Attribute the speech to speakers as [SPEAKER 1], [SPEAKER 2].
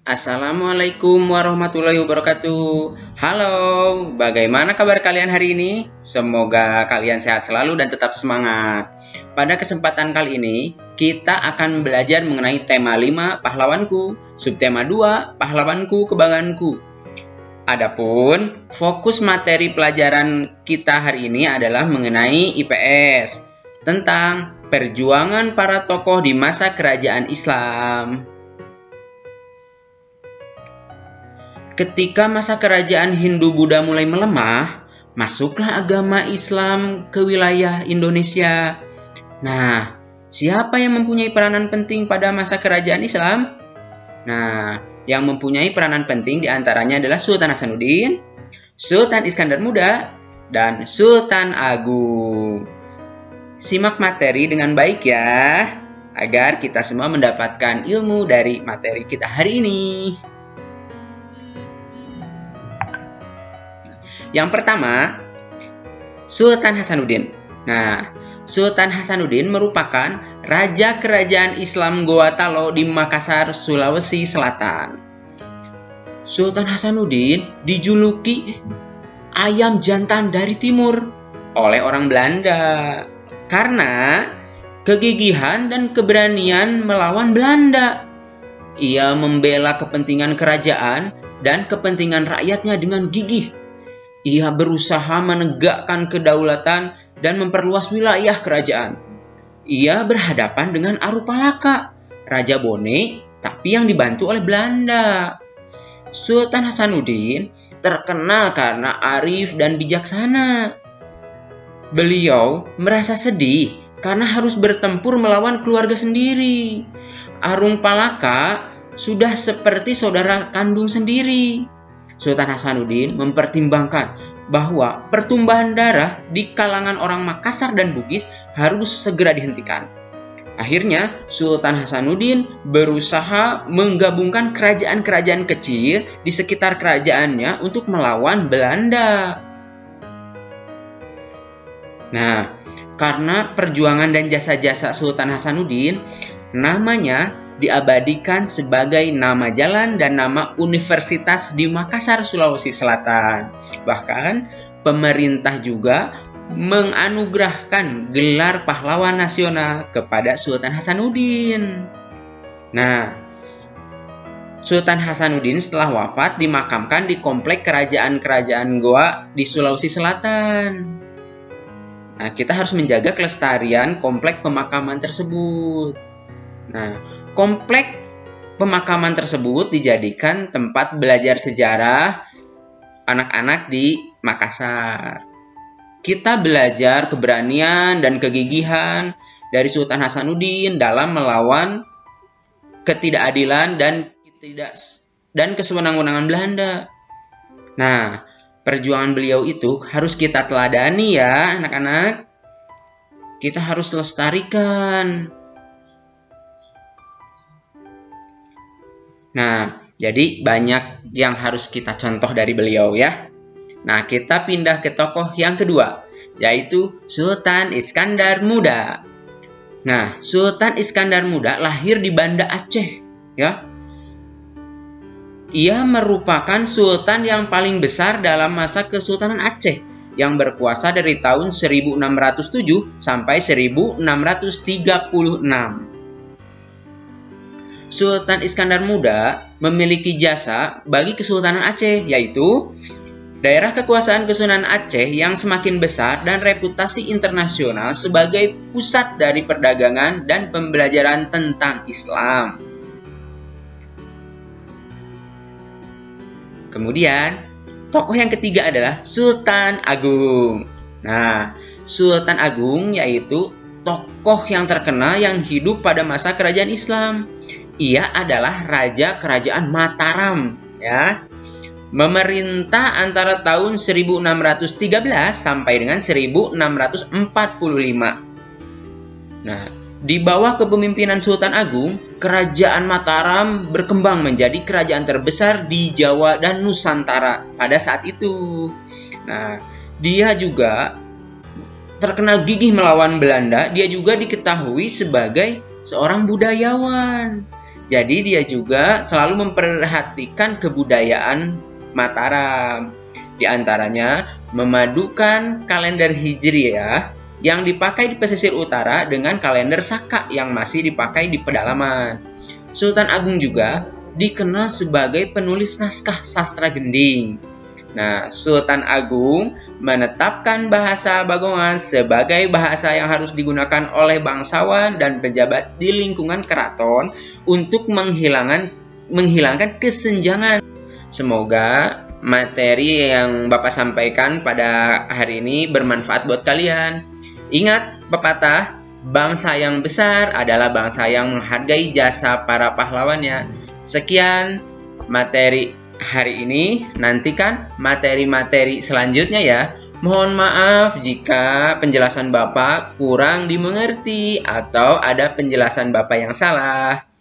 [SPEAKER 1] Assalamualaikum warahmatullahi wabarakatuh. Halo, bagaimana kabar kalian hari ini? Semoga kalian sehat selalu dan tetap semangat. Pada kesempatan kali ini, kita akan belajar mengenai tema 5, pahlawanku, subtema 2, pahlawanku, kebanggaanku. Adapun fokus materi pelajaran kita hari ini adalah mengenai IPS, tentang perjuangan para tokoh di masa kerajaan Islam. Ketika masa kerajaan Hindu-Buddha mulai melemah, masuklah agama Islam ke wilayah Indonesia. Nah, siapa yang mempunyai peranan penting pada masa kerajaan Islam? Nah, yang mempunyai peranan penting diantaranya adalah Sultan Hasanuddin, Sultan Iskandar Muda, dan Sultan Agung. Simak materi dengan baik ya, agar kita semua mendapatkan ilmu dari materi kita hari ini. Yang pertama, Sultan Hasanuddin. Nah, Sultan Hasanuddin merupakan raja kerajaan Islam Goa Talo di Makassar, Sulawesi Selatan. Sultan Hasanuddin dijuluki ayam jantan dari timur oleh orang Belanda karena kegigihan dan keberanian melawan Belanda. Ia membela kepentingan kerajaan dan kepentingan rakyatnya dengan gigih. Ia berusaha menegakkan kedaulatan dan memperluas wilayah kerajaan. Ia berhadapan dengan Arupalaka, Raja Bone, tapi yang dibantu oleh Belanda. Sultan Hasanuddin terkenal karena arif dan bijaksana. Beliau merasa sedih karena harus bertempur melawan keluarga sendiri. Arupalaka sudah seperti saudara kandung sendiri. Sultan Hasanuddin mempertimbangkan bahwa pertumbuhan darah di kalangan orang Makassar dan Bugis harus segera dihentikan. Akhirnya, Sultan Hasanuddin berusaha menggabungkan kerajaan-kerajaan kecil di sekitar kerajaannya untuk melawan Belanda. Nah, karena perjuangan dan jasa-jasa Sultan Hasanuddin, namanya diabadikan sebagai nama jalan dan nama universitas di Makassar, Sulawesi Selatan. Bahkan, pemerintah juga menganugerahkan gelar pahlawan nasional kepada Sultan Hasanuddin. Nah, Sultan Hasanuddin setelah wafat dimakamkan di komplek kerajaan Goa di Sulawesi Selatan. Nah, kita harus menjaga kelestarian komplek pemakaman tersebut. Nah, komplek pemakaman tersebut dijadikan tempat belajar sejarah anak-anak di Makassar. Kita belajar keberanian dan kegigihan dari Sultan Hasanuddin dalam melawan ketidakadilan dan kesewenang-wenangan Belanda. Nah, perjuangan beliau itu harus kita teladani ya, anak-anak. Kita harus lestarikan. Nah, jadi banyak yang harus kita contoh dari beliau ya. Nah, kita pindah ke tokoh yang kedua, yaitu Sultan Iskandar Muda. Nah, Sultan Iskandar Muda lahir di Banda Aceh ya. Ia merupakan sultan yang paling besar dalam masa Kesultanan Aceh yang berkuasa dari tahun 1607 sampai 1636. Sultan Iskandar Muda memiliki jasa bagi Kesultanan Aceh, yaitu daerah kekuasaan Kesultanan Aceh yang semakin besar dan reputasi internasional sebagai pusat dari perdagangan dan pembelajaran tentang Islam. Kemudian, tokoh yang ketiga adalah Sultan Agung. Nah, Sultan Agung yaitu tokoh yang terkenal yang hidup pada masa kerajaan Islam. Ia adalah raja kerajaan Mataram ya. Memerintah antara tahun 1613 sampai dengan 1645. Nah, di bawah kepemimpinan Sultan Agung, kerajaan Mataram berkembang menjadi kerajaan terbesar di Jawa dan Nusantara pada saat itu. Nah, dia juga terkenal gigih melawan Belanda. Dia juga diketahui sebagai seorang budayawan. Jadi dia juga selalu memperhatikan kebudayaan Mataram. Di antaranya memadukan kalender Hijriah yang dipakai di pesisir utara dengan kalender Saka yang masih dipakai di pedalaman. Sultan Agung juga dikenal sebagai penulis naskah sastra gending. Nah, Sultan Agung menetapkan bahasa Bagongan sebagai bahasa yang harus digunakan oleh bangsawan dan pejabat di lingkungan keraton untuk menghilangkan kesenjangan. Semoga materi yang Bapak sampaikan pada hari ini bermanfaat buat kalian. Ingat pepatah, bangsa yang besar adalah bangsa yang menghargai jasa para pahlawannya. Sekian materi hari ini, nantikan materi-materi selanjutnya ya. Mohon maaf jika penjelasan Bapak kurang dimengerti atau ada penjelasan Bapak yang salah.